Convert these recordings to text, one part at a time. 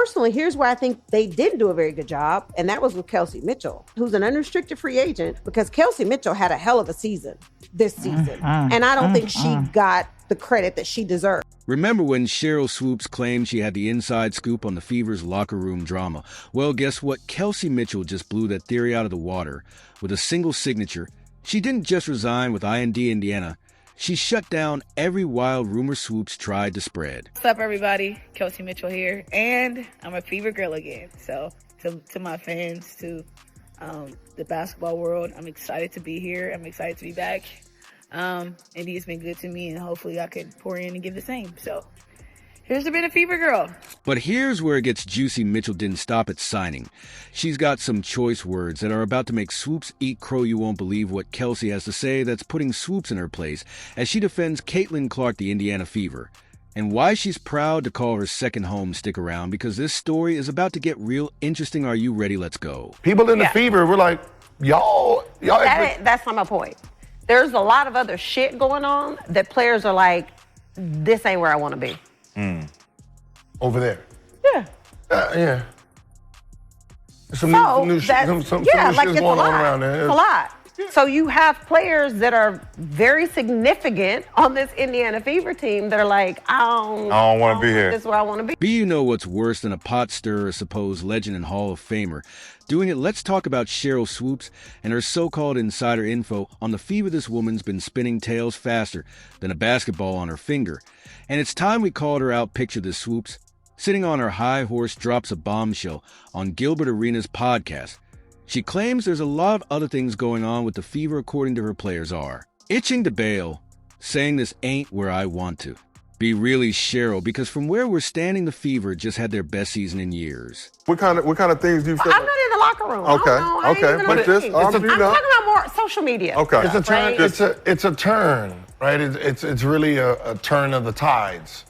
personally, here's where I think they didn't do a very good job, and that was with Kelsey Mitchell, who's an unrestricted free agent, because Kelsey Mitchell had a hell of a season this season, and I don't think she got the credit that she deserved. Remember when Sheryl Swoopes claimed she had the inside scoop on the Fever's locker room drama? Well, guess what? Kelsey Mitchell just blew that theory out of the water with a single signature. She didn't just resign with Indiana. She shut down every wild rumor Swoopes tried to spread. What's up, everybody? Kelsey Mitchell here, and I'm a Fever girl again. So to my fans, to the basketball world, I'm excited to be here. I'm excited to be back. Indy has been good to me, and hopefully I could pour in and give the same. So here's to being a Fever girl. But here's where it gets juicy. Mitchell didn't stop at signing. She's got some choice words that are about to make Swoopes eat crow. You won't believe what Kelsey has to say that's putting Swoopes in her place as she defends Caitlin Clark, the Indiana Fever. And why she's proud to call her second home. Stick around, because this story is about to get real interesting. Are you ready? Let's go. People in the Fever were like, y'all. That's not my point. There's a lot of other shit going on that players are like, this ain't where I want to be. Over there. Yeah. Yeah. Some new shit going on around there. It's a lot. So you have players that are very significant on this Indiana Fever team that are like, I don't want to be here. This is where I want to be. But you know what's worse than a pot stirrer, supposed legend and Hall of Famer doing it? Let's talk about Sheryl Swoopes and her so-called insider info on the Fever. This woman's been spinning tales faster than a basketball on her finger. And it's time we called her out. Picture this: Swoopes sitting on her high horse drops a bombshell on Gilbert Arenas' podcast. She claims there's a lot of other things going on with the Fever, according to her players are itching to bail, saying this ain't where I want to be. Really, Sheryl, because from where we're standing, the Fever just had their best season in years. What kind of things do you feel? I'm not in the locker room. Okay. But I'm talking about more social media. Okay. It's a turn. Right? It's a turn, right? It's really a turn of the tides.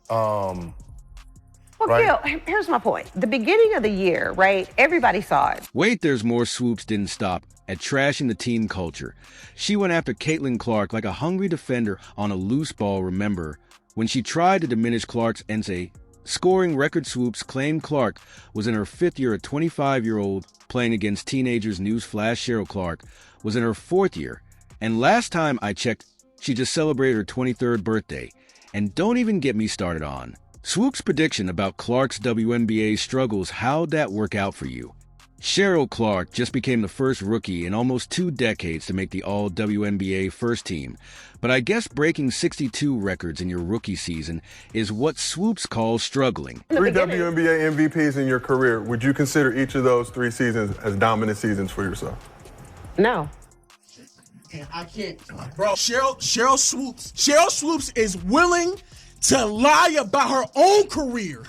Well, right. Gil, here's my point. The beginning of the year, right? Everybody saw it. Wait, there's more. Swoopes didn't stop at trashing the team culture. She went after Caitlin Clark like a hungry defender on a loose ball. Remember when she tried to diminish Clark's NCAA scoring record? Swoopes claimed Clark was in her fifth year. A 25-year-old playing against teenagers. Newsflash: Sheryl Clark was in her fourth year. And last time I checked, she just celebrated her 23rd birthday. And don't even get me started on Swoopes' prediction about Clark's WNBA struggles. How'd that work out for you? Sheryl Clark just became the first rookie in almost 2 decades to make the All-WNBA first team. But I guess breaking 62 records in your rookie season is what Swoopes calls struggling. 3 WNBA MVPs in your career. Would you consider each of those 3 seasons as dominant seasons for yourself? No. I can't. Bro, Sheryl Swoopes is willing to lie about her own career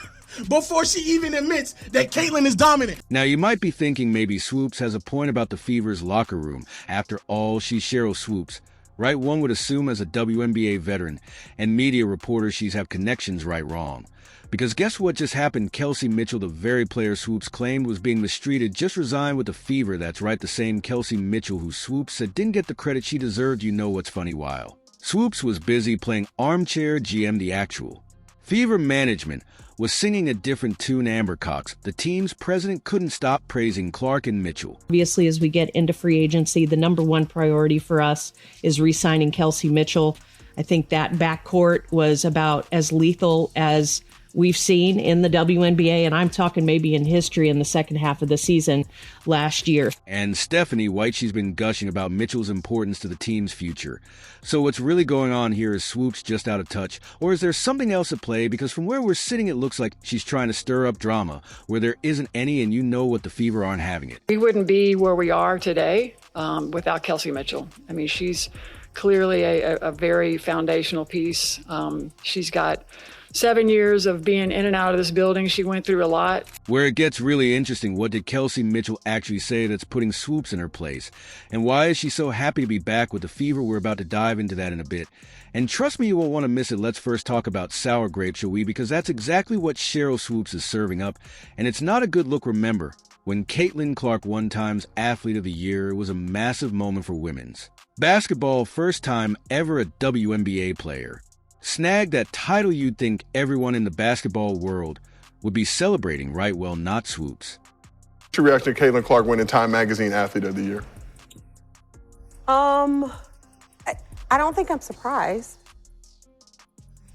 before she even admits that Caitlin is dominant. Now, you might be thinking maybe Swoopes has a point about the Fever's locker room. After all, she's Sheryl Swoopes, right? One would assume as a WNBA veteran and media reporter she's have connections. Right, wrong. Because guess what just happened? Kelsey Mitchell, the very player Swoopes claimed was being mistreated, just resigned with the Fever. That's right, the same Kelsey Mitchell who Swoopes said didn't get the credit she deserved. You know what's funny? While Swoopes was busy playing armchair GM, the actual Fever management was singing a different tune. Amber Cox, the team's president, couldn't stop praising Clark and Mitchell. Obviously, as we get into free agency, the number one priority for us is re-signing Kelsey Mitchell. I think that backcourt was about as lethal as we've seen in the WNBA, and I'm talking maybe in history in the second half of the season last year. And Stephanie White, she's been gushing about Mitchell's importance to the team's future. So what's really going on here? Is Swoopes just out of touch? Or is there something else at play? Because from where we're sitting, it looks like she's trying to stir up drama where there isn't any, and you know what, the Fever aren't having it. We wouldn't be where we are today without Kelsey Mitchell. I mean, she's clearly a very foundational piece. She's got 7 years of being in and out of this building. She went through a lot. Where it gets really interesting, what did Kelsey Mitchell actually say that's putting Swoopes in her place? And why is she so happy to be back with the Fever? We're about to dive into that in a bit. And trust me, you won't want to miss it. Let's first talk about sour grape, shall we? Because that's exactly what Sheryl Swoopes is serving up. And it's not a good look. Remember, when Caitlin Clark won Time's Athlete of the Year, it was a massive moment for women's basketball. First time ever a WNBA player snagged that title. You'd think everyone in the basketball world would be celebrating, right? Well, not Swoopes. What's your reaction to Caitlin Clark winning Time Magazine Athlete of the Year? I don't think I'm surprised.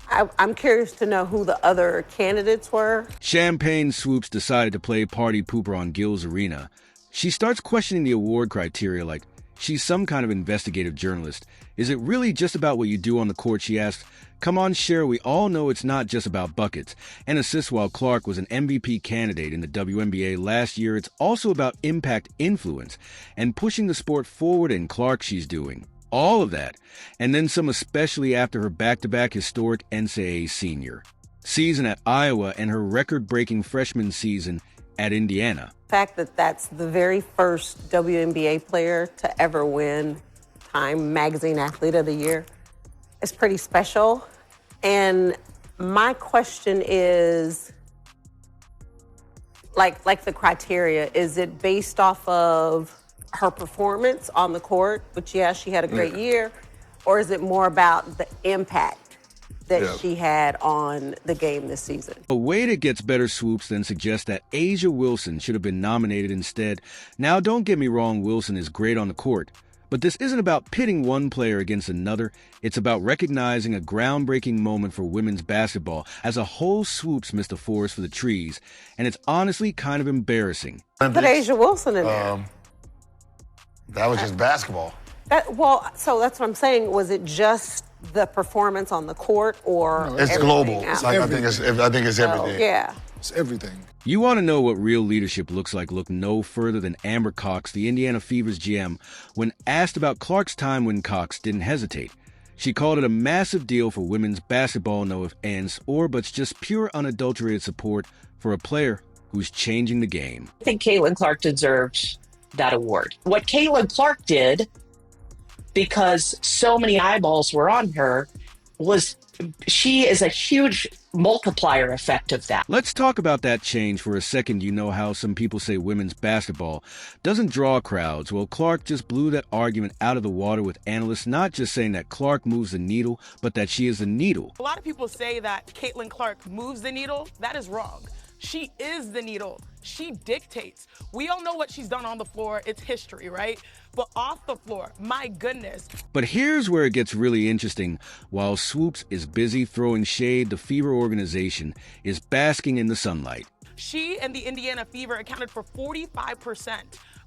I'm curious to know who the other candidates were. Champagne Swoopes decided to play party pooper on Gil's Arena. She starts questioning the award criteria like she's some kind of investigative journalist. Is it really just about what you do on the court, she asks. Come on, Sheryl, we all know it's not just about buckets and assists. While Clark was an MVP candidate in the WNBA last year, it's also about impact, influence, and pushing the sport forward, and Clark, she's doing all of that, and then some, especially after her back-to-back historic NCAA senior season at Iowa and her record-breaking freshman season at Indiana. The fact that that's the very first WNBA player to ever win Time Magazine Athlete of the Year is pretty special. And my question is, like the criteria, is it based off of her performance on the court, which, yeah, she had a great year, or is it more about the impact that she had on the game this season? A way that gets better, Swoopes, then suggests that Asia Wilson should have been nominated instead. Now, don't get me wrong, Wilson is great on the court, but this isn't about pitting one player against another. It's about recognizing a groundbreaking moment for women's basketball. As a whole, Swoopes missed the forest for the trees, and it's honestly kind of embarrassing. Put Asia Wilson in there. That was just basketball. So that's what I'm saying. Was it just the performance on the court, or it's global? Else? It's like, I think it's everything. Yeah, it's everything. You want to know what real leadership looks like? Look no further than Amber Cox, the Indiana Fever's GM. When asked about Clark's time, when Cox didn't hesitate. She called it a massive deal for women's basketball, no ifs, ands, or buts, just pure unadulterated support for a player who's changing the game. I think Caitlin Clark deserved that award. What Caitlin Clark did, because so many eyeballs were on her, was she is a huge multiplier effect of that. Let's talk about that change for a second. You know how some people say women's basketball doesn't draw crowds? Well, Clark just blew that argument out of the water with analysts not just saying that Clark moves the needle, but that she is the needle. A lot of people say that Caitlin Clark moves the needle. That is wrong. She is the needle. She dictates. We all know what she's done on the floor. It's history, right? But off the floor, my goodness. But here's where it gets really interesting. While Swoopes is busy throwing shade, the Fever organization is basking in the sunlight. She and the Indiana Fever accounted for 45%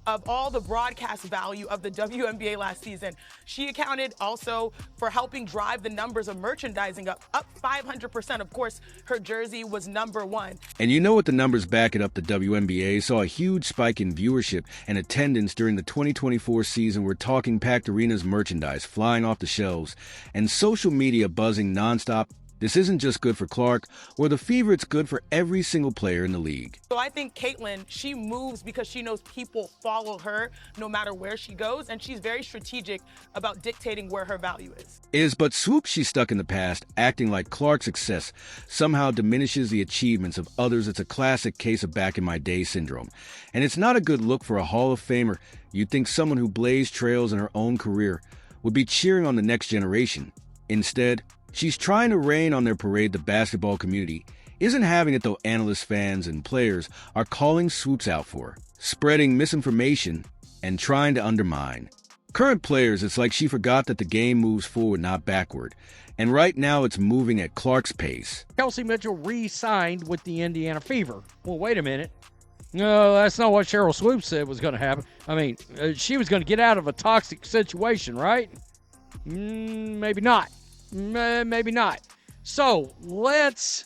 of all the broadcast value of the WNBA last season. She accounted also for helping drive the numbers of merchandising up 500%. Of course, her jersey was #1. And you know what the numbers back it up? The WNBA saw a huge spike in viewership and attendance during the 2024 season. We're talking packed arenas, merchandise flying off the shelves, and social media buzzing nonstop. This isn't just good for Clark or the Fever, it's good for every single player in the league. So I think Caitlin, she moves because she knows people follow her no matter where she goes, and she's very strategic about dictating where her value is. But Swoopes, she's stuck in the past, acting like Clark's success somehow diminishes the achievements of others. It's a classic case of back in my day syndrome. And it's not a good look for a Hall of Famer. You'd think someone who blazed trails in her own career would be cheering on the next generation. Instead, she's trying to rain on their parade. The basketball community isn't having it, though. Analysts, fans, and players are calling Swoopes out for spreading misinformation and trying to undermine current players. It's like she forgot that the game moves forward, not backward. And right now it's moving at Clark's pace. Kelsey Mitchell re-signed with the Indiana Fever. Well, wait a minute. No, that's not what Sheryl Swoopes said was going to happen. I mean, she was going to get out of a toxic situation, right? Maybe not. Maybe not. So let's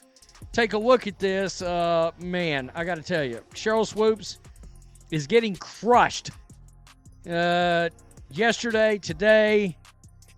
take a look at this. Man, I got to tell you, Sheryl Swoopes is getting crushed yesterday, today,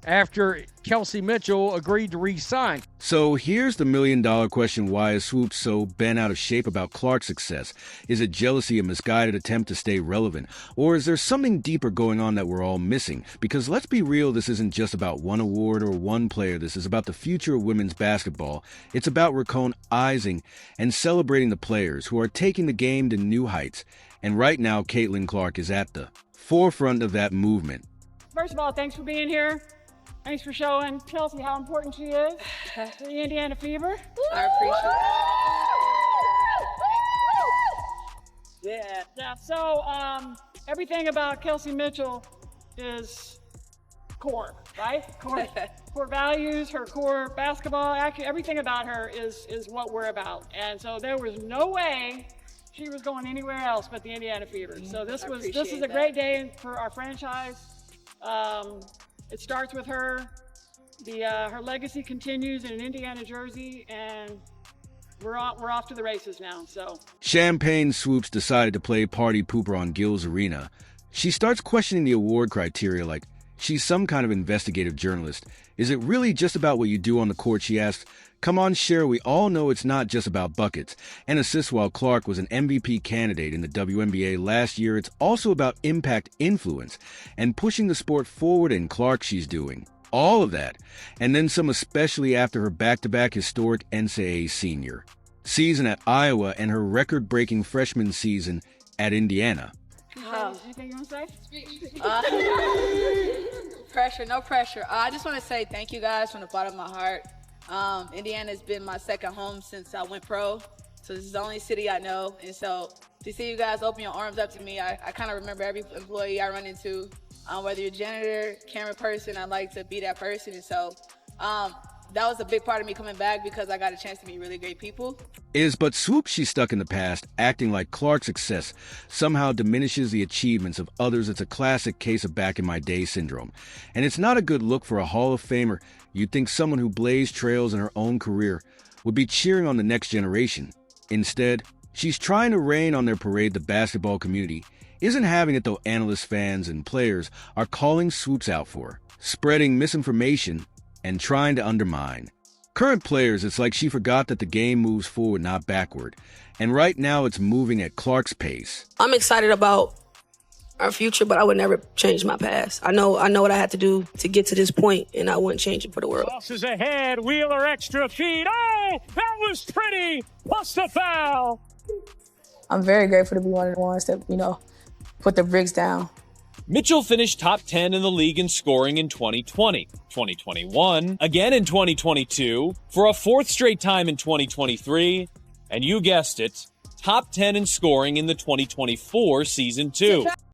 after Kelsey Mitchell agreed to re-sign. So here's the million-dollar question. Why is Swoopes so bent out of shape about Clark's success? Is it jealousy, a misguided attempt to stay relevant? Or is there something deeper going on that we're all missing? Because let's be real, this isn't just about one award or one player. This is about the future of women's basketball. It's about recognizing and celebrating the players who are taking the game to new heights. And right now, Caitlin Clark is at the forefront of that movement. First of all, thanks for being here. Thanks for showing Kelsey how important she is to the Indiana Fever. I appreciate it. Yeah, so everything about Kelsey Mitchell is core, right? Core values, her core basketball, actually everything about her is what we're about. And so there was no way she was going anywhere else but the Indiana Fever. So this is a great day for our franchise. It starts with her. Her legacy continues in an Indiana jersey, and we're off to the races now. So Champagne Swoopes decided to play Party Pooper on Gil's Arena. She starts questioning the award criteria like she's some kind of investigative journalist. Is it really just about what you do on the court, she asks. Come on, Sheryl, we all know it's not just about buckets and assists. While Clark was an MVP candidate in the WNBA last year, it's also about impact, influence, and pushing the sport forward, and Clark she's doing all of that, and then some, especially after her back-to-back historic NCAA senior season at Iowa and her record-breaking freshman season at Indiana. Anything you want to say? Pressure, no pressure. I just want to say thank you guys from the bottom of my heart. Indiana has been my second home since I went pro, so this is the only city I know. And so to see you guys open your arms up to me, I kind of remember every employee I run into. Whether you're a janitor, camera person, I like to be that person. And so that was a big part of me coming back because I got a chance to meet really great people. But Swoopes, she's stuck in the past, acting like Clark's success somehow diminishes the achievements of others. It's a classic case of back-in-my-day syndrome. And it's not a good look for a Hall of Famer. You'd think someone who blazed trails in her own career would be cheering on the next generation. Instead, she's trying to rain on their parade. The basketball community isn't having it, though. Analysts, fans, and players are calling Swoopes out for spreading misinformation and trying to undermine current players. It's like she forgot that the game moves forward, not backward. And right now it's moving at Clark's pace. I'm excited about our future, but I would never change my past. I know what I had to do to get to this point, and I wouldn't change it for the world. Tosses ahead, Wheeler extra feed. Oh, that was pretty. Plus the foul. I'm very grateful to be one of the ones that, put the bricks down. Mitchell finished top 10 in the league in scoring in 2020, 2021, again in 2022, for a fourth straight time in 2023, and you guessed it, top 10 in scoring in the 2024 season 2.